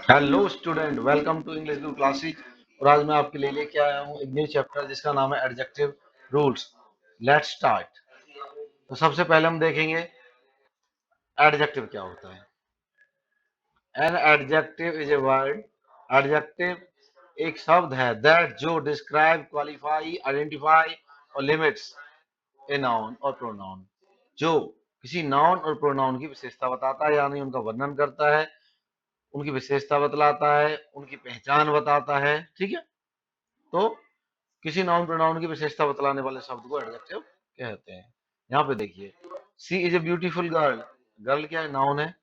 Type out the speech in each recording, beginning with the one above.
Hello student, welcome to English group classic. और आज मैं आपके लिए लेके आया हूँ एक न्यू चैप्टर जिसका नाम है एडजेक्टिव रूल्स। Let's start. तो सबसे पहले हम देखेंगे एडजेक्टिव क्या होता है। An adjective is a word. Adjective एक शब्द है दैट जो डिस्क्राइब, क्वालिफाई, आइडेंटिफाई और लिमिट्स ए नाउन और प्रोनाउन, जो किसी नाउन और प्रोनाउन की विशेषता बताता है, यानी उनका वर्णन करता है, उनकी विशेषता बतलाता है, उनकी पहचान बताता है। ठीक है। तो किसी नाउन प्रोनाउन की विशेषता बतलाने वाले शब्द को एडजेक्टिव कहते हैं। यहाँ पे देखिए, she is a beautiful girl. Girl क्या है? नाउन है।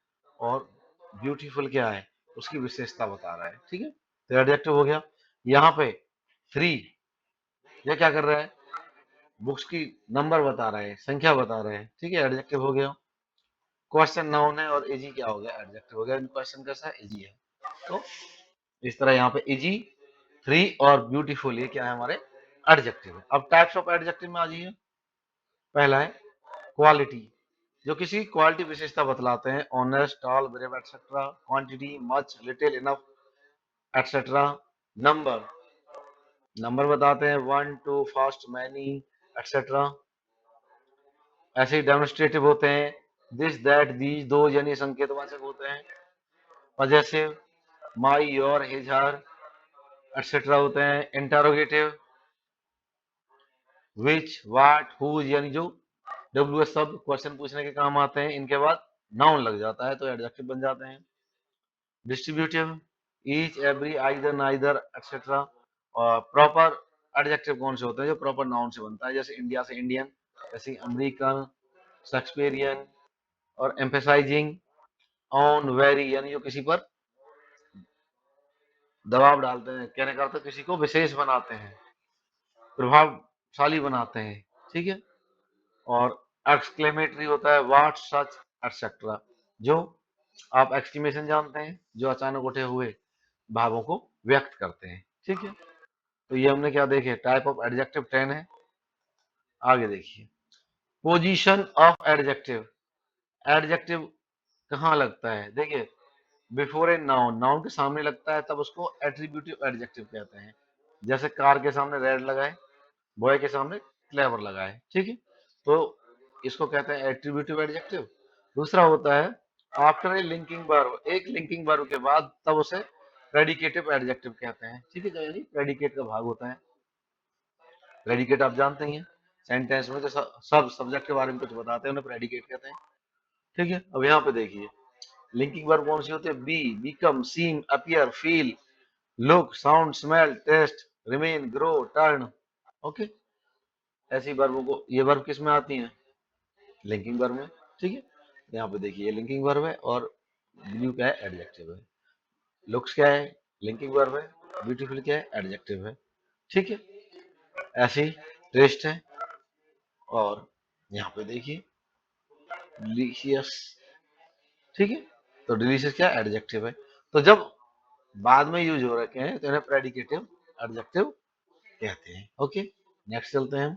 और ब्यूटीफुल क्या है? उसकी विशेषता बता रहा है। ठीक है, तो एडजेक्टिव हो गया। यहाँ पे थ्री, ये क्या कर रहा है? बुक्स की नंबर बता रहा है, संख्या बता रहे हैं। ठीक है, एडजेक्टिव हो गया। क्वेश्चन नाउन है और इजी क्या हो गया? एडजेक्टिव हो गया। क्वेश्चन कैसा है? इजी है। तो इस तरह यहाँ पे इजी, थ्री और ब्यूटीफुल, ये क्या है? हमारे एडजेक्टिव है। अब टाइप्स ऑफ एडजेक्टिव में आ जाइए। पहला है क्वालिटी, जो किसी क्वालिटी विशेषता बतलाते हैं। Honest, tall, brave, etcetera. Quantity, much, little, enough, etcetera. Number, number बताते हैं, one, two, first, many, etcetera. ऐसे ही डेमोन्स्ट्रेटिव होते हैं, दिस, दैट, दीज, दो, यानी संकेतवाचक होते हैं। Possessive, my, your, his, her, etcetera होते हैं। इंटरोगेटिव, विच, वाट, हुज, यानी जो डब्ल्यू एस शब्द क्वेश्चन पूछने के काम आते हैं, इनके बाद नाउन लग जाता है तो एडजेक्टिव बन जाते हैं। Distributive, each, every, either, neither, etcetera. और प्रॉपर एडजेक्टिव कौन से होते हैं? जो प्रॉपर नाउन से बनता है, जैसे इंडिया से इंडियन, जैसे अमेरिकन, शेक्सपियरियन। और एम्फेसाइजिंग, ऑन, वेरी, यानी जो किसी पर दबाव डालते हैं, कहने का अर्थ किसी को विशेष बनाते हैं, प्रभावशाली बनाते हैं। ठीक है। और एक्सक्लेमेटरी होता है, व्हाट, सच, एक्सेट्रा। जो आप एक्सक्लेमेशन जानते हैं, जो अचानक उठे हुए भावों को व्यक्त करते हैं। ठीक है। तो ये हमने क्या देखे? टाइप ऑफ एडजेक्टिव 10 है। आगे देखिए, पोजीशन ऑफ एडजेक्टिव। एडजेक्टिव कहाँ लगता है? देखिए, बिफोर ए नाउन, नाउन के सामने लगता है, तब उसको एट्रीब्यूटिव एडजेक्टिव कहते हैं। जैसे कार के सामने रेड लगाए, बॉय के सामने क्लेवर लगाए। ठीक है। तो इसको कहते हैं एट्रीब्यूटिव एडजेक्टिव। दूसरा होता है आफ्टर ए लिंकिंग वर्ब, एक लिंकिंग वर्ब के बाद, तब उसे प्रेडिकेटिव एडजेक्टिव कहते हैं। ठीक है, जो यानी प्रेडिकेट का भाग होता है। प्रेडिकेट आप जानते ही हैं, सेंटेंस में जो सब सब्जेक्ट के बारे में कुछ बताते हैं, उन्हें प्रेडिकेट कहते हैं। ठीक है। अब यहाँ पे देखिए, लिंकिंग वर्ब कौन सी होती है? Be, become, seem, appear, feel, look, sound, smell, taste, remain, grow, turn. Okay. ऐसी वर्बों को, ये वर्ब किस में आती हैं? लिंकिंग वर्ब में। ठीक है। यहाँ पे देखिए, लिंकिंग वर्ब है और ब्लू क्या है? एडजेक्टिव है। लुक्स क्या है? लिंकिंग वर्ब है। ब्यूटीफुल क्या है? एडजेक्टिव है। ठीक है। ऐसे ही टेस्ट है। और यहाँ पे देखिए, डिलीशियस। ठीक है। तो डिलीशियस क्या? एडजेक्टिव है। तो जब बाद में यूज हो रखे हैं तो इन्हें प्रेडिकेटिव एडजेक्टिव कहते हैं। ओके, नेक्स्ट चलते हैं हम।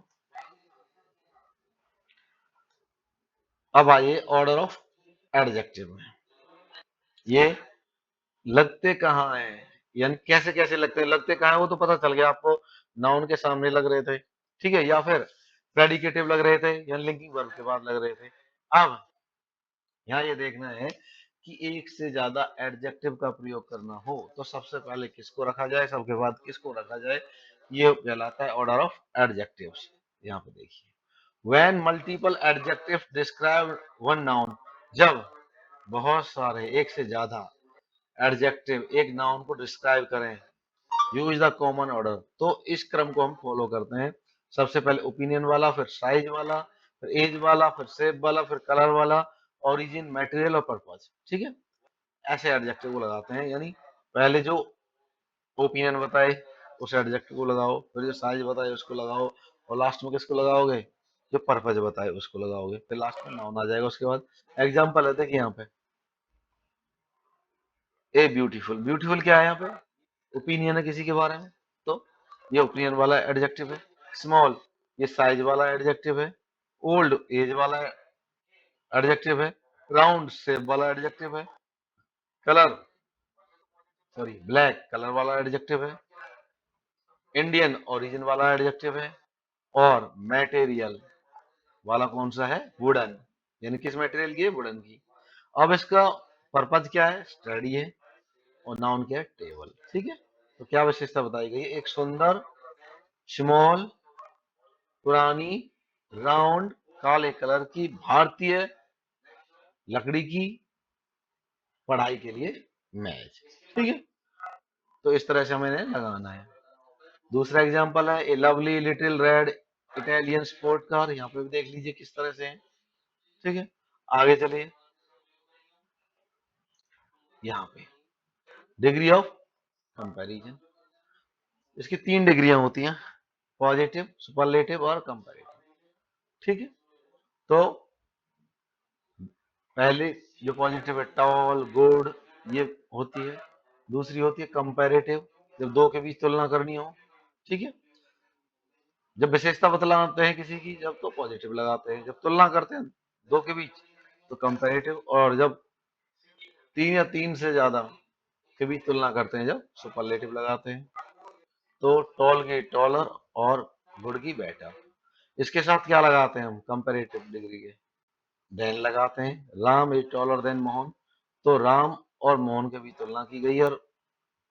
अब आइए ऑर्डर ऑफ एडजेक्टिव में। ये लगते कहाँ हैं, यानी कैसे कैसे लगते हैं? लगते कहाँ हैं वो तो पता चल गया आपको, नाउन के सामने लग रहे थे। ठीक है, या फिर प्रेडिकेटिव लग रहे थे, या लिंकिंग वर्ब के बाद लग रहे थे। अब यहाँ ये देखना है कि एक से ज्यादा एडजेक्टिव का प्रयोग करना हो तो सबसे पहले किसको रखा जाए, सबके बाद किसको रखा जाए। ये कहलाता है ऑर्डर ऑफ एडजेक्टिव्स। यहाँ पे देखिए, when multiple adjective describe one noun, जब बहुत सारे, एक से ज्यादा एडजेक्टिव एक नाउन को डिस्क्राइब करें, यूज द कॉमन ऑर्डर, तो इस क्रम को हम फॉलो करते हैं। सबसे पहले ओपिनियन वाला, फिर साइज वाला, फिर एज वाला, फिर शेप वाला, फिर कलर वाला, ओरिजिन, मटेरियल और पर्पस। ठीक है। ऐसे एडजेक्टिव को लगाते हैं, यानी पहले जो ओपिनियन बताए उस एडजेक्टिव को लगाओ, फिर जो साइज बताए उसको लगाओ, और लास्ट में किसको लगाओगे? जो पर्पज बताए उसको लगाओगे, फिर लास्ट में नाउन आ जाएगा उसके बाद। एग्जाम्पल है, देखिए यहाँ पे, ए ब्यूटीफुल। ब्यूटीफुल क्या है? यहाँ पे ओपिनियन है किसी के बारे में, तो ये ओपिनियन वाला एडजेक्टिव है। स्मॉल, ये साइज वाला एडजेक्टिव है। ओल्ड, एज वाला एडजेक्टिव है। राउंड, शेप वाला एडजेक्टिव है। कलर, सॉरी ब्लैक कलर वाला एडजेक्टिव है, इंडियन ओरिजिन वाला एडजेक्टिव है, और मटेरियल वाला कौन सा है, वुडन, यानी किस मटेरियल की है, वुडन की। अब इसका पर्पज क्या है, स्टडी है, और नाउन क्या है, टेबल। ठीक है, तो क्या विशेषता बताई गई है, एक सुंदर, स्मॉल, पुरानी, राउंड, काले कलर की भारतीय लकड़ी की पढ़ाई के लिए मेज। ठीक है, तो इस तरह से हमें इन्हें लगाना है। दूसरा एग्जांपल है ए lovely little red Italian sport car, यहाँ पे भी देख लीजिए किस तरह से है। ठीक है, आगे चलिए, यहाँ पे डिग्री ऑफ कंपैरिजन, इसकी 3 डिग्रियां होती हैं, पॉजिटिव, सुपरलेटिव और कंपैरेटिव। ठीक है, तो पहले जो पॉजिटिव है टॉल, गुड, ये होती है। दूसरी होती है कंपैरेटिव, जब दो के बीच तुलना करनी हो। ठीक है, जब विशेषता बतलाते हैं किसी की, जब तो पॉजिटिव लगाते हैं, जब तुलना करते हैं दो के बीच तो कंपैरेटिव, और जब 3 या 3 से ज्यादा के बीच तुलना करते हैं जब सुपरलेटिव लगाते हैं। तो टॉल के टॉलर और गुड की बेटर। इसके साथ क्या लगाते हैं हम, कंपैरेटिव डिग्री के देन लगाते हैं। Ram is taller than Mohan, तो राम और मोहन के बीच तुलना की गई है और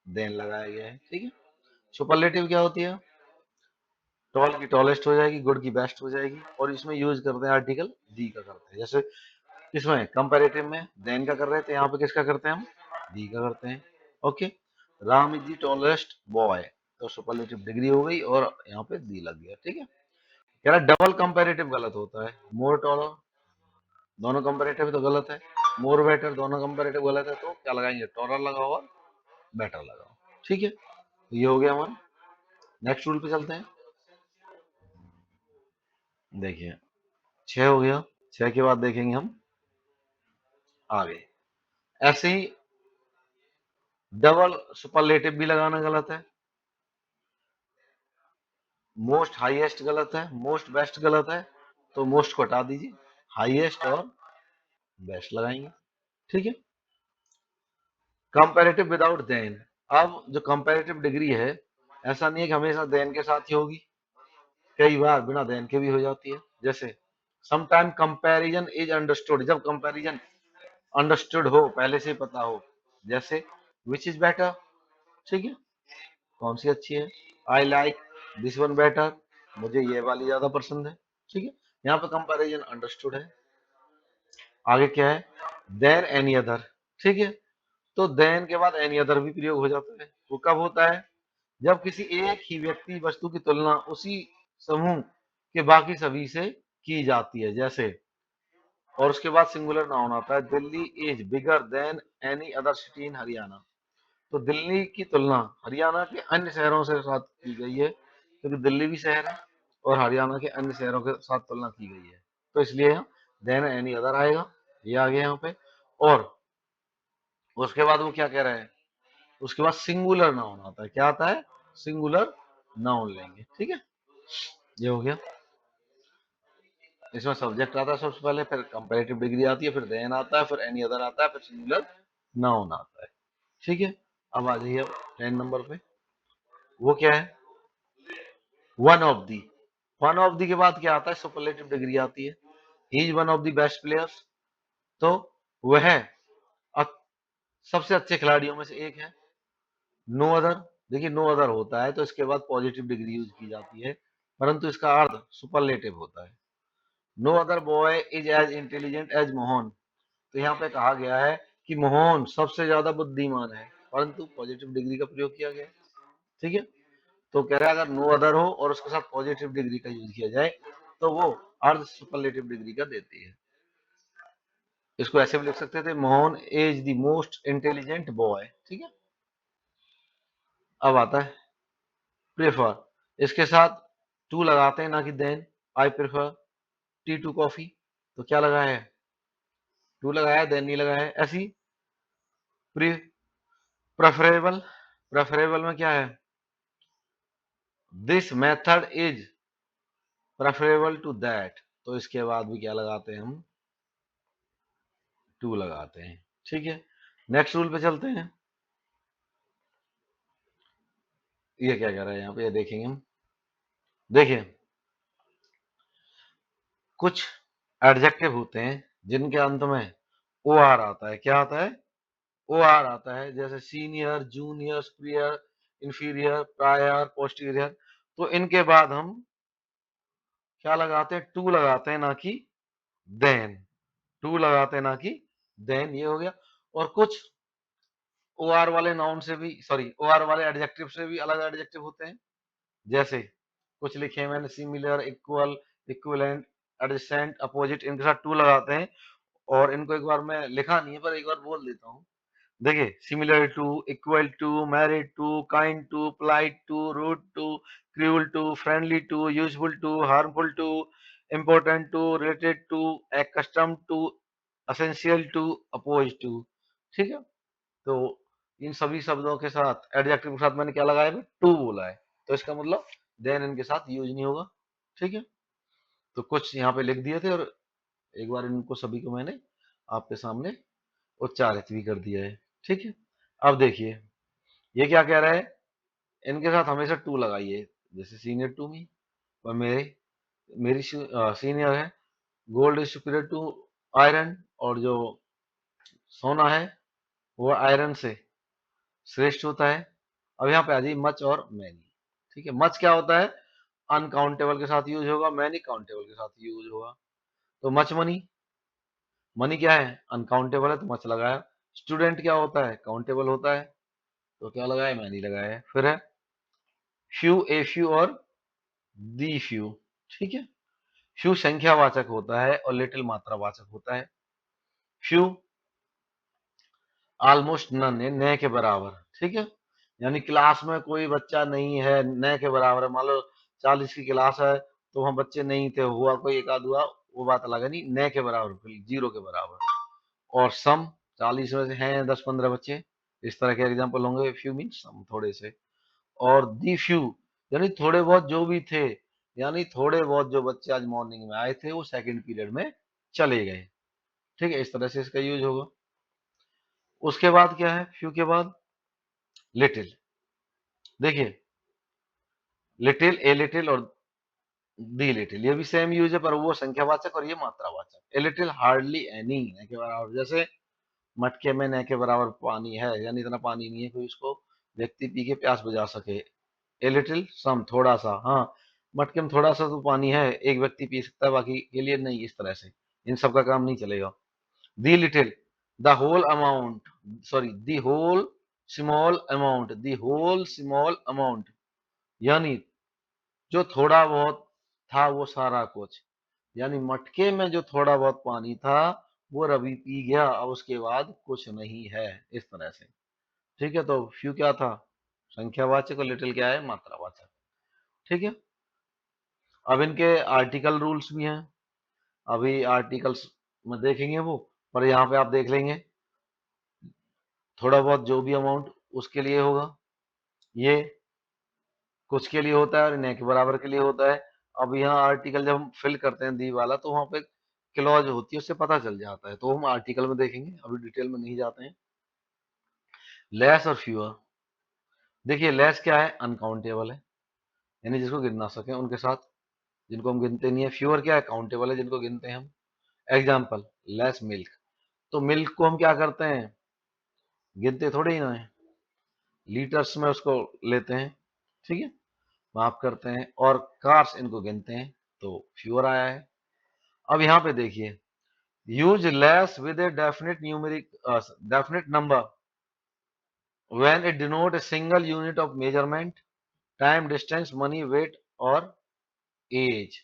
देन लगाया गया है। ठीक है, सुपरलेटिव क्या होती है, टॉल की टॉलेस्ट हो जाएगी, गुड की बेस्ट हो जाएगी, और इसमें यूज करते हैं आर्टिकल दी का करते हैं। जैसे इसमें कंपैरेटिव में देन का कर रहे थे, यहाँ पे किसका करते हैं हम, दी का करते हैं। Okay, Ram is the tallest boy, तो सुपरलेटिव डिग्री हो गई और यहाँ पे दी लग गया। ठीक है, कह रहा डबल कंपैरेटिव गलत होता है, मोर टॉलर दोनों कंपैरेटिव तो गलत है, मोर बेटर दोनों कंपैरेटिव गलत है, तो क्या लगाएंगे, टॉलर लगाओ और बेटर लगाओ। ठीक है, तो ये हो गया हमारा। नेक्स्ट रूल पे चलते हैं। देखिए 6 हो गया, 6 के बाद देखेंगे हम आगे। ऐसे ही डबल सुपरलेटिव भी लगाना गलत है, मोस्ट हाईएस्ट गलत है, मोस्ट बेस्ट गलत है, तो मोस्ट को हटा दीजिए, हाईएस्ट और बेस्ट लगाएंगे। ठीक है, कंपैरेटिव विदाउट देन। अब जो कंपैरेटिव डिग्री है, ऐसा नहीं है कि हमेशा देन के साथ ही होगी, कई बार बिना देन के भी हो जाती है। जैसे समटाइम कंपैरिजन इज अंडरस्टूड, जब कंपैरिजन अंडरस्टूड हो, पहले से पता हो। जैसे विच इज बेटर, ठीक है, कौन सी अच्छी है, I like this one better, मुझे ये वाली ज्यादा पसंद है। ठीक है, यहाँ पे कंपैरिजन अंडरस्टूड है। आगे क्या है, देन एनी अदर। ठीक है, तो देन के बाद एनी अदर भी प्रयोग हो जाता है। वो कब होता है, जब किसी एक ही व्यक्ति वस्तु की तुलना उसी समूह के बाकी सभी से की जाती है। जैसे, और उसके बाद सिंगुलर नाउन आता है, Delhi is bigger than any other city in Haryana, तो दिल्ली की तुलना हरियाणा के अन्य शहरों से साथ की गई है, क्योंकि दिल्ली भी शहर है और हरियाणा के अन्य शहरों के साथ तुलना की गई है, तो इसलिए देन एनी अदर आएगा, ये आ गया यहाँ पे। और उसके बाद वो क्या कह रहे हैं, उसके बाद सिंगुलर नाउन आता है, क्या आता है, सिंगुलर नाउन लेंगे। ठीक है, ये हो गया। इसमें सब्जेक्ट आता है सबसे पहले, फिर कंपैरेटिव डिग्री आती है, फिर देन आता है, फिर एनी अदर आता है, फिर सिंगुलर नाउन आता है। ठीक है, अब आ जाइए 10 नंबर पे, वो क्या है, one of the. One of the के बाद क्या आता है, सुपरलेटिव डिग्री आती है, he is one of the best players, तो वह सबसे अच्छे खिलाड़ियों में से एक है। नो अदर, देखिए नो अदर होता है तो इसके बाद पॉजिटिव डिग्री यूज की जाती है, परंतु इसका अर्थ सुपरलेटिव होता है। No other boy is as intelligent as Mohan, तो यहाँ पे कहा गया है कि मोहन सबसे ज्यादा बुद्धिमान है, परंतु पॉजिटिव डिग्री का प्रयोग किया गया। ठीक है, तो कह रहा है अगर नो अदर हो और उसके साथ पॉजिटिव डिग्री का यूज किया जाए तो वो अर्ध सुपरलेटिव डिग्री का देती है। इसको ऐसे भी लिख सकते थे, Mohan is the most intelligent boy. ठीक है, अब आता है प्रेफर, इसके साथ टू लगाते हैं ना कि then. I prefer tea to coffee, तो क्या लगाया है, टू लगाया है, देन नहीं लगाया है। ऐसी प्रेफरेबल, प्रेफरेबल में क्या है, this method is preferable to that, तो इसके बाद भी क्या लगाते हैं हम, टू लगाते हैं। ठीक है, नेक्स्ट रूल पे चलते हैं। ये क्या कह रहा है यहाँ पे, ये देखेंगे हम। देखिए, कुछ एडजेक्टिव होते हैं जिनके अंत में ओ आर आता है। क्या आता है? ओ आर आता है। जैसे senior, junior, superior, inferior, prior, posterior. तो इनके बाद हम क्या लगाते हैं? टू लगाते हैं, ना कि देन। टू लगाते हैं, ना कि देन। ये हो गया। और कुछ ओ आर वाले नाउन से भी, सॉरी, ओ आर वाले एडजेक्टिव से भी अलग एडजेक्टिव होते हैं। जैसे कुछ लिखे हैं मैंने, similar, equal, equivalent, adjacent, opposite, इनके साथ टू लगाते हैं। और इनको एक बार मैं लिखा नहीं है, पर एक बार बोल देता हूँ। देखिए, similar to, equal to, married to, kind to, polite to, rude to, cruel to, friendly to, useful to, harmful to, important to, related to, accustomed to, essential to, oppose to. ठीक है। तो इन सभी शब्दों के साथ, एडजेक्टिव के साथ मैंने क्या लगाया है? टू बोला है। तो इसका मतलब देन इनके साथ यूज नहीं होगा। ठीक है। तो कुछ यहाँ पे लिख दिए थे, और एक बार इनको सभी को मैंने आपके सामने उच्चारित भी कर दिया है। ठीक है। अब देखिए, ये क्या कह रहा है? इनके साथ हमेशा टू लगाइए। जैसे सीनियर टू मी, और मेरी सीनियर है। Gold is superior to iron, और जो सोना है वो आयरन से श्रेष्ठ होता है। अब यहाँ पे आ जाइए, मच और मैनी। ठीक है। मच क्या होता है? अनकाउंटेबल के साथ यूज होगा, मैनी काउंटेबल के साथ यूज होगा। तो मच मनी, मनी क्या है? अनकाउंटेबल है, तो मच लगाया। स्टूडेंट क्या होता है? काउंटेबल होता है, तो क्या लगाया? मैनी लगाया है। फिर है फ्यू, ए फ्यू और दी फ्यू। ठीक है। फ्यू संख्यावाचक होता है और लिटिल मात्रावाचक होता है। फ्यू ऑलमोस्ट नन है, न के बराबर। ठीक है। यानी क्लास में कोई बच्चा नहीं है, न के बराबर है। मान लो 40 की क्लास है, तो वहां बच्चे नहीं थे, हुआ कोई एक आध हुआ, वो बात अलग है। नहीं, न के बराबर, जीरो के बराबर। और सम, 40 में से हैं 10-15 बच्चे, इस तरह के एग्जाम्पल होंगे। फ्यू मीन्स सम, थोड़े से। और दी फ्यू यानी थोड़े बहुत जो भी थे, यानी थोड़े बहुत जो बच्चे आज मॉर्निंग में आए थे वो सेकंड पीरियड में चले गए। ठीक है। इस तरह से इसका यूज होगा। उसके बाद क्या है? फ्यू के बाद लिटिल। देखिए, लिटिल, ए लिटिल और दी लिटिल, ये भी सेम यूज है, पर वो संख्यावाचक और ये मात्रावाचक। ए लिटिल हार्डली एनी, न के बराबर। जैसे मटके में न के बराबर पानी है, यानी इतना पानी नहीं है कोई उसको व्यक्ति पी के प्यास बुझा सके। ए लिटिल सम, थोड़ा सा। हाँ, मटके में थोड़ा सा तो पानी है, एक व्यक्ति पी सकता है, बाकी के लिए नहीं। इस तरह से इन सब का काम नहीं चलेगा। The little, the whole amount, sorry, the whole small amount, the whole small amount, यानी जो थोड़ा बहुत था वो सारा कुछ। यानी मटके में जो थोड़ा बहुत पानी था वो रवि पी गया, अब उसके बाद कुछ नहीं है। इस तरह से। ठीक है। तो फ्यू क्या था? संख्यावाचक, और लिटिल क्या है? मात्रावाचक। ठीक है। अब इनके आर्टिकल रूल्स भी हैं, अभी आर्टिकल्स में देखेंगे वो, पर यहाँ पे आप देख लेंगे, थोड़ा बहुत जो भी अमाउंट उसके लिए होगा, ये कुछ के लिए होता है, और न के बराबर के लिए होता है। अब यहाँ आर्टिकल जब हम फिल करते हैं दी वाला, तो वहां पे क्लॉज होती है, उससे पता चल जाता है। तो हम आर्टिकल में देखेंगे, अभी डिटेल में नहीं जाते हैं। लेस और फ्यूअर। देखिए, लेस क्या है? अनकाउंटेबल है, यानी जिसको गिन ना सके उनके साथ, जिनको हम गिनते नहीं है। फ्यूअर क्या है? काउंटेबल है, जिनको गिनते हैं हम। Example, less milk. तो मिल्क को हम क्या करते हैं? गिनते थोड़े ही ना है, लीटर्स में उसको लेते हैं। ठीक है। माफ करते हैं। और कार्स, इनको गिनते हैं, तो फ्यूअर आया है। अब यहाँ पे देखिए, use less with a definite numeric, definite number when it denote a single unit of measurement, time, distance, money, weight और एज।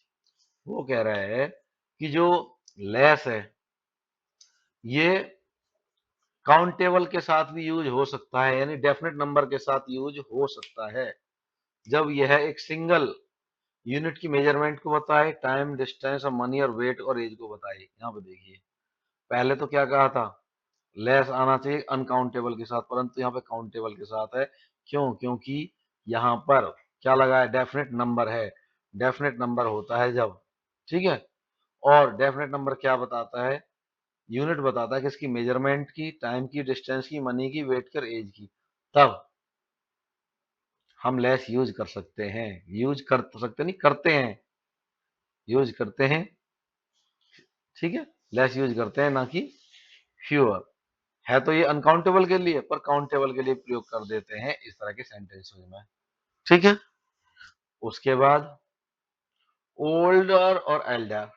वो कह रहा है कि जो लेस है ये काउंटेबल के साथ भी यूज हो सकता है, यानी डेफिनेट नंबर के साथ यूज हो सकता है जब यह एक सिंगल यूनिट की मेजरमेंट को बताए, टाइम, डिस्टेंस और मनी और वेट और एज को बताए। यहाँ पे देखिए, पहले तो क्या कहा था? लेस आना चाहिए अनकाउंटेबल के साथ, परंतु यहाँ पे काउंटेबल के साथ है। क्यों? क्योंकि यहाँ पर क्या लगा है? डेफिनेट नंबर है। डेफिनेट नंबर होता है जब, ठीक है। और डेफिनेट नंबर क्या बताता है? यूनिट बताता है किसकी? मेजरमेंट की, टाइम की, डिस्टेंस की, मनी की, वेट की और एज की। तब हम लेस यूज कर सकते हैं, यूज कर सकते नहीं, करते हैं, यूज करते हैं, ठीक है, लेस यूज करते हैं ना कि फ्यूअर। है तो ये अनकाउंटेबल के लिए, पर काउंटेबल के लिए प्रयोग कर देते हैं इस तरह के सेंटेंसेस में, ठीक है। उसके बाद ओल्डर और एल्डर।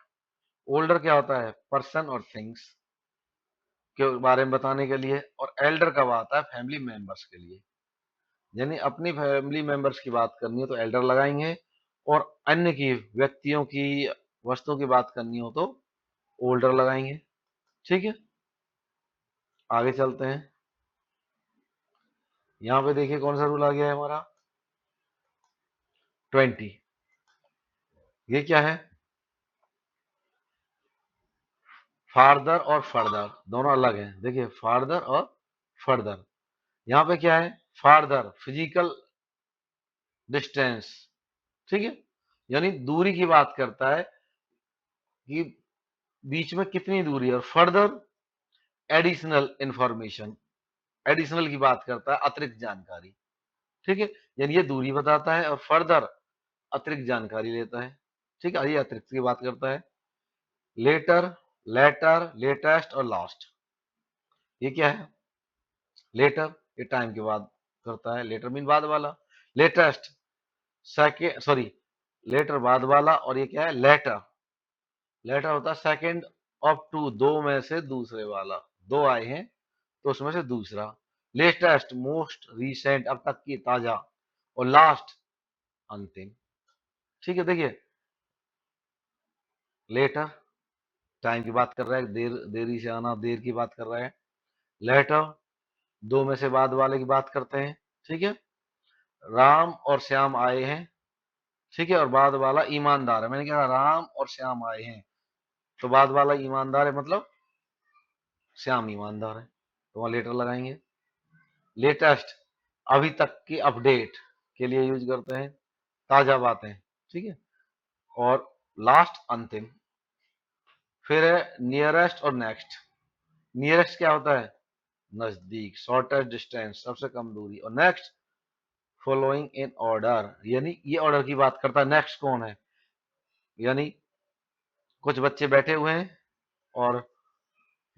ओल्डर क्या होता है, पर्सन और थिंग्स के बारे में बताने के लिए, और एल्डर कब आता है, फैमिली मेंबर्स के लिए। यानी अपनी फैमिली मेंबर्स की बात करनी हो तो एल्डर लगाएंगे, और अन्य की, व्यक्तियों की, वस्तुओं की बात करनी हो तो ओल्डर लगाएंगे, ठीक है। आगे चलते हैं। यहाँ पे देखिए कौन सा रूल आ गया है हमारा, 20। ये क्या है, फार्दर और फर्दर दोनों अलग हैं। देखिए फार्दर और फर्दर, यहाँ पे क्या है, फार्दर फिजिकल डिस्टेंस, ठीक है, यानी दूरी की बात करता है कि बीच में कितनी दूरी है, और फर्दर एडिशनल इंफॉर्मेशन, एडिशनल की बात करता है, अतिरिक्त जानकारी, ठीक है, यानी ये दूरी बताता है, और फर्दर अतिरिक्त जानकारी लेता है, ठीक है, ये अतिरिक्त की बात करता है। लेटर, लेटर, लेटेस्ट और लास्ट, ये क्या है, लेटर ये टाइम के बाद करता है, लेटर मीन बाद वाला, लेटेस्ट सेकेंड, सॉरी, लेटर बाद वाला, और ये क्या है, लेटर, लेटर होता है सेकेंड ऑफ टू, दो में से दूसरे वाला, दो आए हैं तो उसमें से दूसरा। लेटेस्ट मोस्ट रीसेंट, अब तक की ताजा, और लास्ट अंतिम, ठीक है। देखिए लेटर टाइम की बात कर रहा है, देर, देरी से आना, देर की बात कर रहा है। लेटर दो में से बाद वाले की बात करते हैं, ठीक है। राम और श्याम आए हैं, ठीक है, और बाद वाला ईमानदार है। मैंने कहा राम और श्याम आए हैं, तो बाद वाला ईमानदार है, मतलब श्याम ईमानदार है, तो वहां लेटर लगाएंगे। लेटेस्ट अभी तक की अपडेट के लिए यूज करते हैं, ताजा बातें, ठीक है। और लास्ट अंतिम। फिर है नियरेस्ट और नेक्स्ट। नियरेस्ट क्या होता है, नजदीक, शॉर्टेस्ट डिस्टेंस, सबसे कम दूरी, और नेक्स्ट फॉलोइंग इन ऑर्डर, यानी ये ऑर्डर की बात करता है। नेक्स्ट कौन है, यानी कुछ बच्चे बैठे हुए हैं और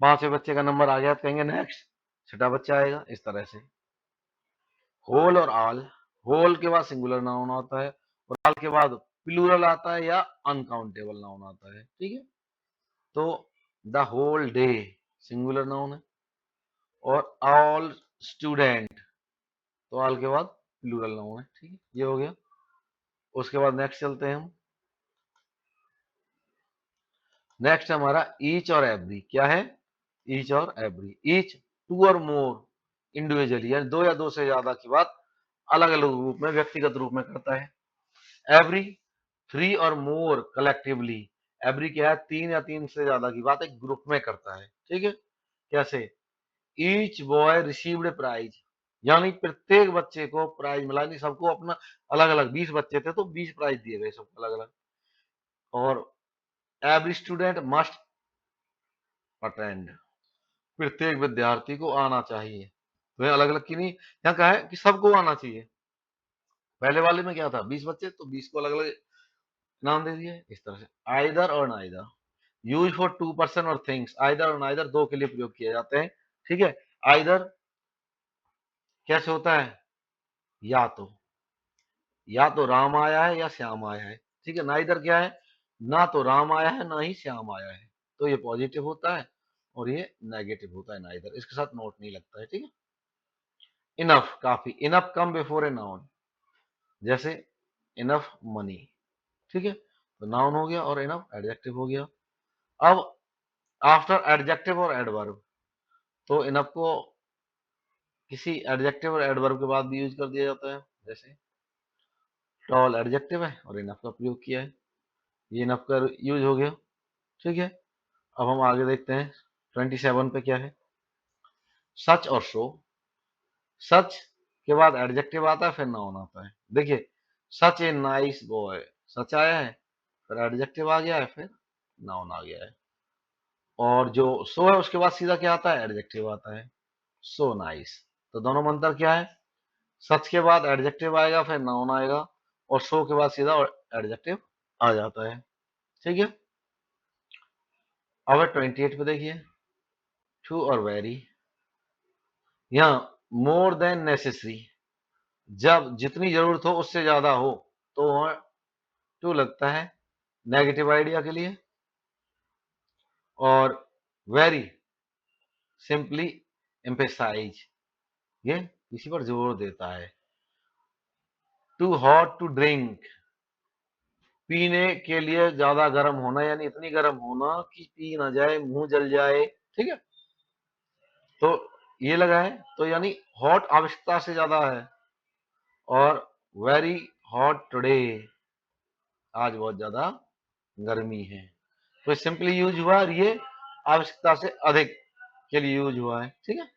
पांचवें बच्चे का नंबर आ गया तो कहेंगे नेक्स्ट, छठा बच्चा आएगा, इस तरह से। होल और आल, होल के बाद सिंगुलर नाउन आता है, और आल के बाद प्लूरल आता है या अनकाउंटेबल नाउन आता है, ठीक है। तो the whole day singular noun है, और ऑल स्टूडेंट, तो ऑल के बाद प्लूरल नाउन है, ठीक है, ये हो गया। उसके बाद नेक्स्ट चलते हैं हम। नेक्स्ट हमारा ईच और एवरी, क्या है, ईच और एवरी। ईच टू और मोर इंडिविजुअली, यानी दो या दो से ज्यादा की बात अलग अलग रूप में, व्यक्तिगत रूप में करता है। एवरी थ्री और मोर कलेक्टिवली, एवरी क्या है, तीन या तीन से ज्यादा की बात एक ग्रुप में करता है, ठीक है। कैसे, each boy received a prize, यानी प्रत्येक बच्चे को प्राइज मिला, नहीं सबको अपना अलग अलग, 20 बच्चे थे तो 20 प्राइज दिए गए सबको अलग अलग। और एवरी स्टूडेंट मस्ट अटेंड, प्रत्येक विद्यार्थी को आना चाहिए, तो अलग अलग की नहीं, यहाँ कहा है कि सबको आना चाहिए। पहले वाले में क्या था, 20 बच्चे तो 20 को अलग अलग नाम दे दिए, इस तरह से। आइदर और neither, use for two person और थिंग्स, आइदर और नाइदर दो के लिए प्रयोग किए जाते हैं, ठीक है। आइदर कैसे होता है, या तो राम आया है या श्याम आया है, ठीक है। नाइदर क्या है, ना तो राम आया है ना ही श्याम आया है, तो ये पॉजिटिव होता है, और ये नेगेटिव होता है नाइदर, इसके साथ नोट नहीं लगता है, ठीक है। इनफ काफी, enough come before a noun, जैसे इनफ मनी, ठीक है, तो नाउन हो गया, और इनफ एडजेक्टिव हो गया। अब आफ्टर एडजेक्टिव और एडवर्ब, तो इनफ को किसी एडजेक्टिव और एडवर्ब के बाद भी यूज कर दिया जाता है, जैसे टॉल एडजेक्टिव है और इनफ का प्रयोग किया है, ये इनफ का यूज हो गया, ठीक है। अब हम आगे देखते हैं 27 पे क्या है, सच और शो। सच के बाद एडजेक्टिव आता है, फिर नाउन आता है। देखिए सच ए नाइस बॉय, सच आया है, फिर एडजेक्टिव आ गया है, फिर नाउन आ गया है। और जो सो है उसके बाद सीधा क्या आता है, एडजेक्टिव आता है, सो नाइस। तो दोनों में अंतर क्या है, सच के बाद एडजेक्टिव आएगा, फिर नाउन आएगा, और सो के बाद सीधा एडजेक्टिव आ जाता है। ठीक है। अब 28 पे देखिए, टू और वेरी। यहाँ मोर देन नेसेसरी, जब जितनी जरूरत हो उससे ज्यादा हो तो वहां टू लगता है नेगेटिव आइडिया के लिए। और वेरी सिंपली एम्फेसाइज, ये किसी पर जोर देता है। टू हॉट टू ड्रिंक, पीने के लिए ज्यादा गर्म होना, यानी इतनी गर्म होना कि पी ना जाए, मुंह जल जाए। ठीक है। तो ये लगा है, तो यानी हॉट आवश्यकता से ज्यादा है। और वेरी हॉट टुडे, आज बहुत ज्यादा गर्मी है। तो सिंपली यूज हुआ, और ये आवश्यकता से अधिक के लिए यूज हुआ है। ठीक है।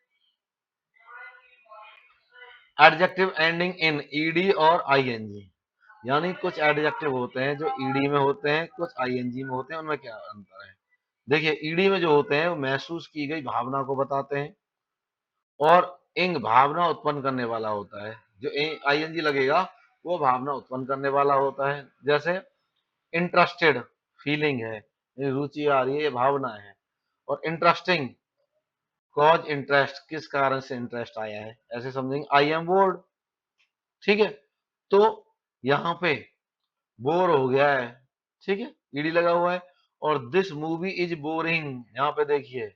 एडजेक्टिव एंडिंग इन ईडी और आईएनजी, यानी कुछ एडजेक्टिव होते हैं जो ईडी में होते हैं, कुछ आईएनजी में होते हैं। उनमें क्या अंतर है? देखिए, ईडी में जो होते हैं वो महसूस की गई भावना को बताते हैं, और इंग भावना उत्पन्न करने वाला होता है। जो आईएनजी लगेगा वो भावना उत्पन्न करने वाला होता है। जैसे इंटरेस्टेड, फीलिंग है, रुचि आ रही है, ये भावना है। और इंटरेस्टिंग, कॉज इंटरेस्ट, किस कारण से इंटरेस्ट आया है, ऐसे समझेंगे। I am board. ठीक है। तो यहाँ पे बोर हो गया है, ठीक है, ईडी लगा हुआ है। और दिस मूवी इज बोरिंग, यहाँ पे देखिए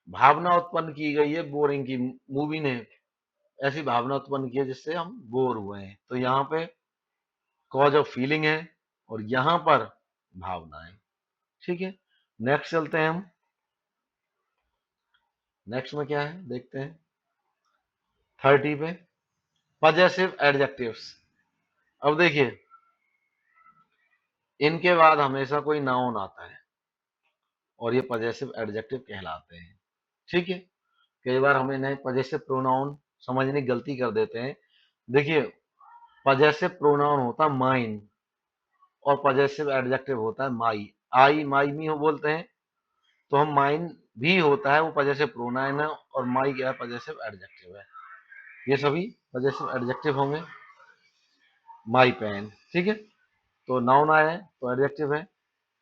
भावना उत्पन्न की गई है बोरिंग की, मूवी ने ऐसी भावना उत्पन्न की है जिससे हम बोर हुए हैं। तो यहाँ पे कॉज ऑफ फीलिंग है, और यहाँ पर भावना है। ठीक है। नेक्स्ट चलते हैं हम। नेक्स्ट में क्या है देखते हैं, 30 पे, पजेसिव एडजेक्टिव्स। अब देखिए, इनके बाद हमेशा कोई नाउन आता है, और ये पजेसिव एडजेक्टिव कहलाते हैं। ठीक है। कई बार हम इन्हें पजेसिव प्रोनाउन समझने की गलती कर देते हैं। देखिए, पजेसिव प्रोनाउन होता है माइन, और पजेसिव एडजेक्टिव होता है माई। आई माई मी हो बोलते हैं, तो हम माइन भी होता है वो पजेसिव प्रोनाउन है, और माई क्या है, पजेसिव एडजेक्टिव है। ये सभी पजेसिव एडजेक्टिव होंगे। माई पेन, ठीक है। तो नाउन आया है तो एडजेक्टिव है।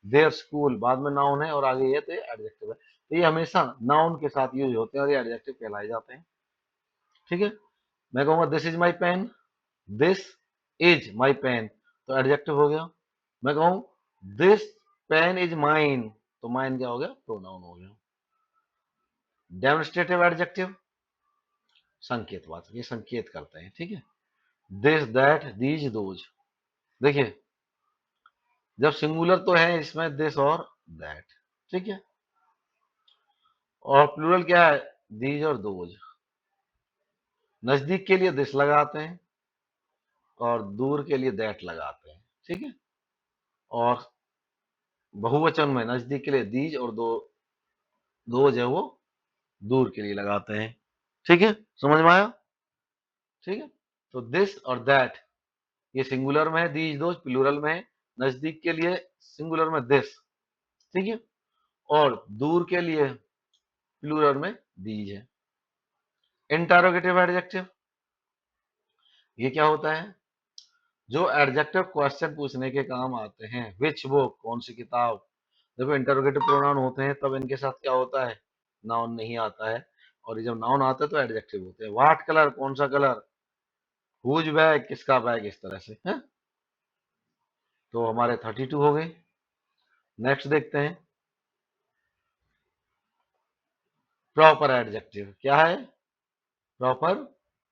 देयर स्कूल बाद में नाउन है, और आगे ये तो एडजेक्टिव है। तो ये हमेशा नाउन के साथ यूज होते हैं, और ये एडजेक्टिव कहलाए जाते हैं। ठीक है। मैं कहूंगा this is my pen, this is my pen, तो एडजेक्टिव हो गया। मैं कहूं दिस पेन इज माइन, तो माइन क्या हो गया, प्रोनाउन हो गया। डेमोन्स्ट्रेटिव एडजेक्टिव, संकेतवाचक, ये संकेत करते हैं। ठीक है। दिस दैट दीज दोज, देखिए जब सिंगुलर तो है इसमें दिस और दैट। ठीक है। और प्लूरल क्या है, दीज और दोज। नजदीक के लिए दिस लगाते हैं, और दूर के लिए दैट लगाते हैं। ठीक है। और बहुवचन में नजदीक के लिए दीज, और दो जो है वो दूर के लिए लगाते हैं। ठीक है। समझ में आया? ठीक है। तो दिस और दैट ये सिंगुलर में है, दीज दो प्लूरल में है। नजदीक के लिए सिंगुलर में दिस, ठीक है, और दूर के लिए प्लूरल में दीज है। इंटरोगेटिव एडजेक्टिव, ये क्या होता है, जो एडजेक्टिव क्वेश्चन पूछने के काम आते हैं। विच बुक, कौन सी किताब। देखो इंटरोगेटिव प्रोनाउन होते हैं तब इनके साथ क्या होता है, नाउन नहीं आता है। और ये जब नाउन आता है तो एडजेक्टिव होते हैं। व्हाट कलर, कौन सा कलर। हुज बैग, किसका बैग, इस तरह से है। तो हमारे 32 हो गए। नेक्स्ट देखते हैं, प्रॉपर एडजेक्टिव क्या है। प्रॉपर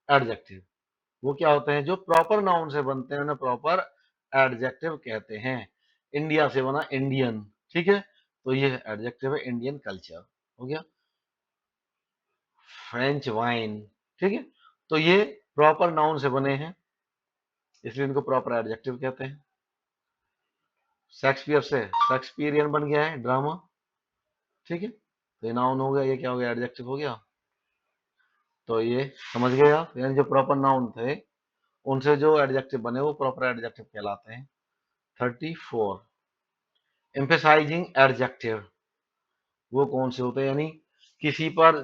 एडजेक्टिव वो क्या होते हैं, जो प्रॉपर नाउन से बनते हैं उन्हें प्रॉपर एडजेक्टिव कहते हैं। इंडिया से बना इंडियन, ठीक है, तो ये एडजेक्टिव है। इंडियन कल्चर हो गया। फ्रेंच वाइन, ठीक है, तो ये प्रॉपर नाउन से बने हैं, इसलिए इनको प्रॉपर एडजेक्टिव कहते हैं। शेक्सपियर से शेक्सपियरियन बन गया है ड्रामा, ठीक है, तो ये नाउन हो गया, ये क्या हो गया, एडजेक्टिव हो गया। तो ये समझ गए आप, यानी जो प्रॉपर नाउन थे उनसे जो एडजेक्टिव बने वो प्रॉपर एडजेक्टिव कहलाते हैं। 34, एम्फेसाइजिंग एडजेक्टिव वो कौन से होते हैं, यानी किसी पर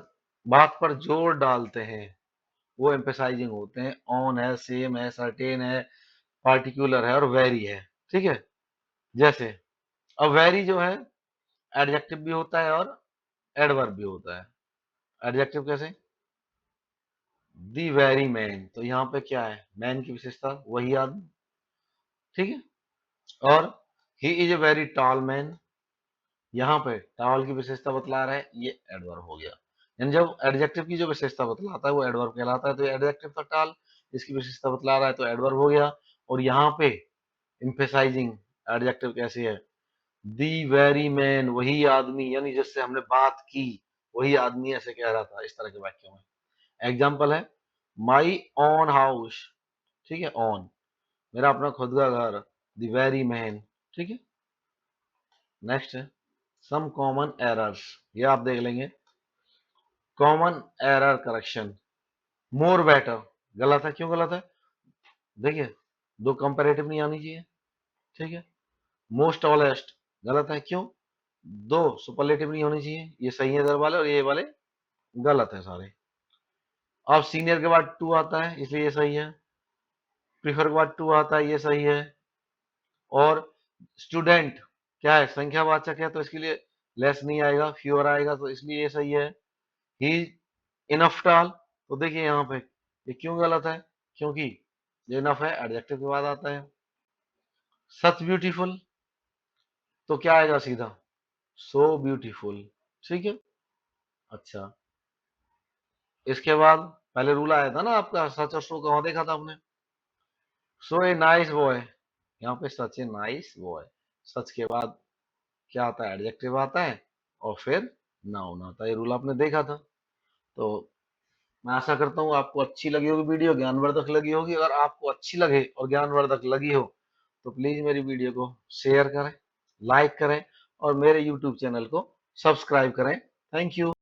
बात पर जोर डालते हैं, वो एम्फेसाइजिंग होते हैं। ऑन है, सेम है, सर्टेन है, पार्टिकुलर है और वेरी है। ठीक है, जैसे अब वेरी जो है एडजेक्टिव भी होता है और एडवर्ब भी होता है। एडजेक्टिव कैसे? दी वेरी मैन, तो यहाँ पे क्या है? मैन की विशेषता वही आदमी। ठीक है, और he is a very tall man, यहाँ पे टॉल की विशेषता बतला रहा है, ये एडवर्ब हो गया। यानी जब एडजेक्टिव की जो विशेषता बतलाता है वो एडवर्ब कहलाता है। तो एडजेक्टिव था टॉल, इसकी विशेषता बतला रहा है तो एडवर्ब हो गया। और यहाँ पे एम्फेसाइजिंग एडजेक्टिव कैसे है? दी वेरी मैन, वही आदमी, यानी जिससे हमने बात की वही आदमी ऐसे कह रहा था, इस तरह के वाक्यों में। एग्जाम्पल है माई ओन हाउस, ठीक है, ऑन मेरा अपना खुद का घर, द वेरी मैन। ठीक है, नेक्स्ट है सम कॉमन एरर्स, ये आप देख लेंगे। Common error correction, more better गलत है, क्यों गलत है? देखिए, दो कंपैरेटिव नहीं आनी चाहिए। ठीक है, मोस्ट ऑलेस्ट गलत है, क्यों? दो सुपरलेटिव नहीं होनी चाहिए, ये सही है इधर वाले और ये वाले गलत है सारे। अब सीनियर के बाद टू आता है इसलिए ये सही है, प्रीफर के बाद टू आता है ये सही है, और स्टूडेंट क्या है? संख्यावाचक है तो इसके लिए लेस नहीं आएगा, फ्यूअर आएगा, तो इसलिए ये सही है। ही इनफ टॉल, तो देखिए यहाँ पे ये क्यों गलत है? क्योंकि ये इनफ है एडजेक्टिव के बाद आता है। सच ब्यूटीफुल, तो क्या आएगा सीधा? So beautiful. ठीक है, अच्छा, इसके बाद पहले रूल आया था ना आपका, सच और सो कहाँ देखा था आपने? सो ए नाइस बॉय, यहाँ पे सच ए नाइस बॉय, सच के बाद क्या आता है? एडजेक्टिव आता है और फिर नाउन आता है। ये रूल आपने देखा था। तो मैं आशा करता हूँ आपको अच्छी लगी होगी वीडियो, ज्ञानवर्धक लगी होगी। अगर आपको अच्छी लगे और ज्ञानवर्धक लगी हो तो प्लीज मेरी वीडियो को शेयर करें, लाइक करें और मेरे यूट्यूब चैनल को सब्सक्राइब करें। Thank you.